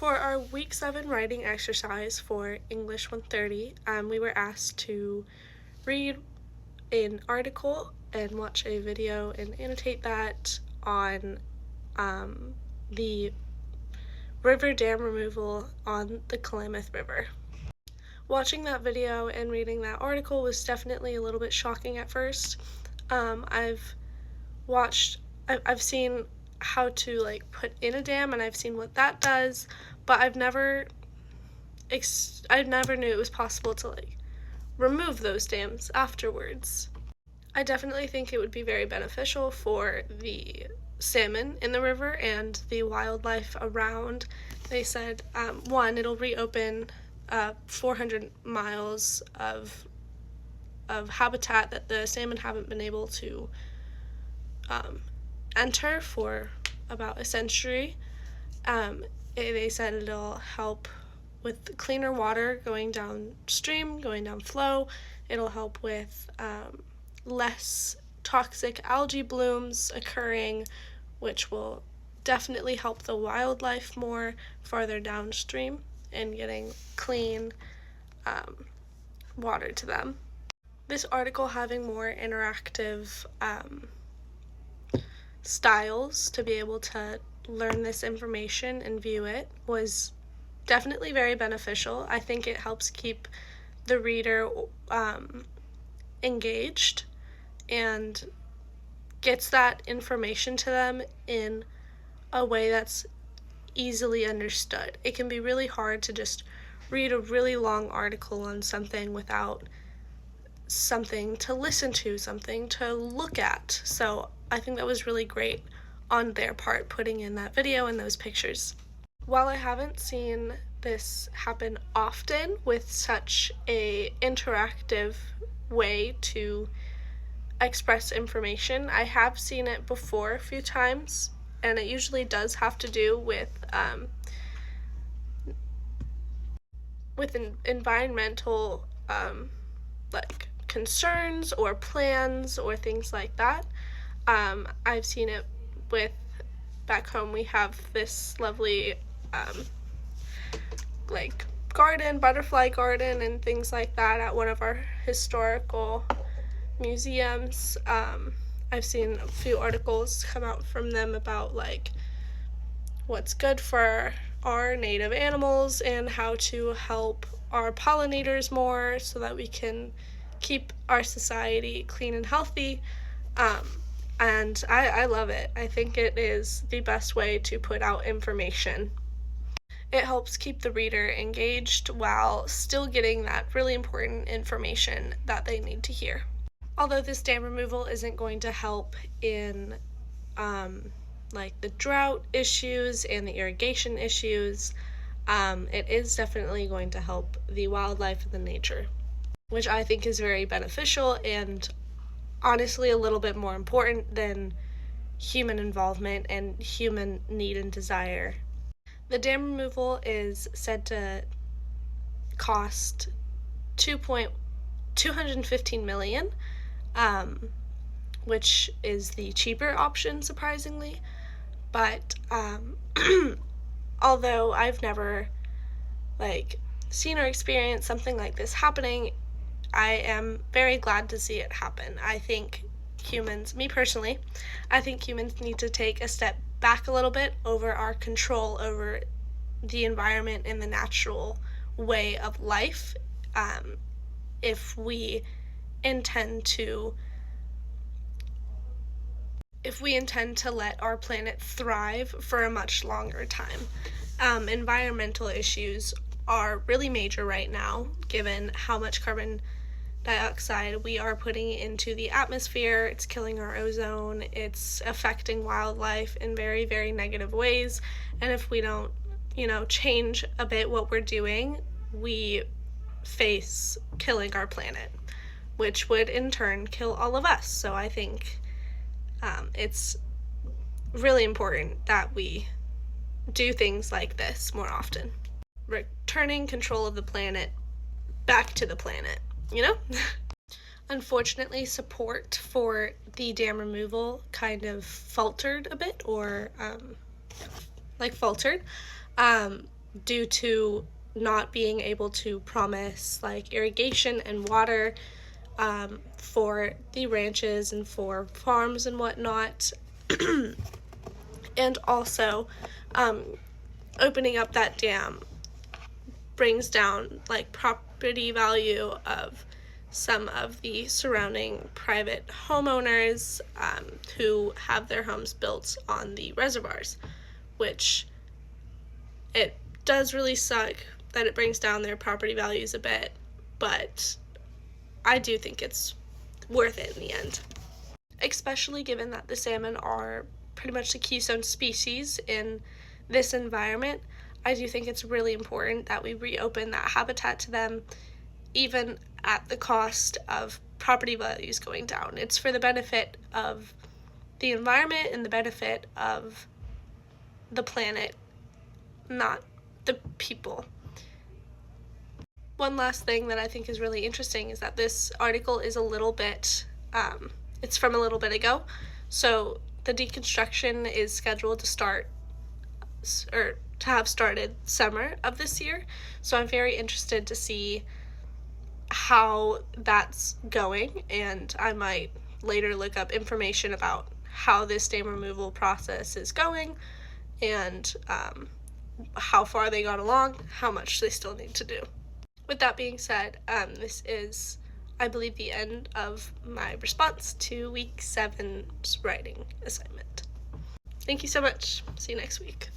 For our week 7 writing exercise for English 130, we were asked to read an article and watch a video and annotate that on the river dam removal on the Klamath River. Watching that video and reading that article was definitely a little bit shocking at first. I've seen how to put in a dam, and I've seen what that does, but I never knew it was possible to remove those dams afterwards. I definitely think it would be very beneficial for the salmon in the river and the wildlife around. They said, one, it'll reopen 400 miles of habitat that the salmon haven't been able to enter for about a century. They said it'll help with cleaner water going downstream, going down flow. It'll help with less toxic algae blooms occurring, which will definitely help the wildlife more farther downstream and getting clean water to them. This article having more interactive styles to be able to learn this information and view it was definitely very beneficial. I think it helps keep the reader engaged and gets that information to them in a way that's easily understood. It can be really hard to just read a really long article on something without something to listen to, something to look at. So I think that was really great on their part, putting in that video and those pictures. While I haven't seen this happen often with such a interactive way to express information, I have seen it before a few times, and it usually does have to do with environmental concerns or plans or things like that. I've seen it with, back home we have this lovely garden, butterfly garden and things like that at one of our historical museums. I've seen a few articles come out from them about what's good for our native animals and how to help our pollinators more so that we can keep our society clean and healthy. And I love it. I think it is the best way to put out information. It helps keep the reader engaged while still getting that really important information that they need to hear. Although this dam removal isn't going to help in the drought issues and the irrigation issues, it is definitely going to help the wildlife and the nature, which I think is very beneficial and honestly a little bit more important than human involvement and human need and desire. The dam removal is said to cost $215 million, which is the cheaper option, surprisingly. But although I've never seen or experienced something like this happening, I am very glad to see it happen. I think me personally, I think humans need to take a step back a little bit over our control over the environment and the natural way of life, if we intend to let our planet thrive for a much longer time. Environmental issues are really major right now, given how much carbon dioxide we are putting into the atmosphere. It's killing our ozone. It's affecting wildlife in very, very negative ways. And if we don't, change a bit what we're doing, we face killing our planet, which would in turn kill all of us. So I think it's really important that we do things like this more often. Returning control of the planet back to the planet, Unfortunately, support for the dam removal kind of faltered a bit, or faltered. due to not being able to promise like irrigation and water for the ranches and for farms and whatnot. And also, opening up that dam brings down like property value of some of the surrounding private homeowners who have their homes built on the reservoirs, which it does really suck that it brings down their property values a bit, but I do think it's worth it in the end. Especially given that the salmon are pretty much the keystone species in this environment, I do think it's really important that we reopen that habitat to them, even at the cost of property values going down. It's for the benefit of the environment and the benefit of the planet, not the people. One last thing that I think is really interesting is that this article is a little bit, it's from a little bit ago. So the deconstruction is scheduled to start, or to have started summer of this year. So I'm very interested to see how that's going, and I might later look up information about how this dam removal process is going, and how far they got along, how much they still need to do. With that being said, this is, I believe, the end of my response to week 7's writing assignment. Thank you so much. See you next week.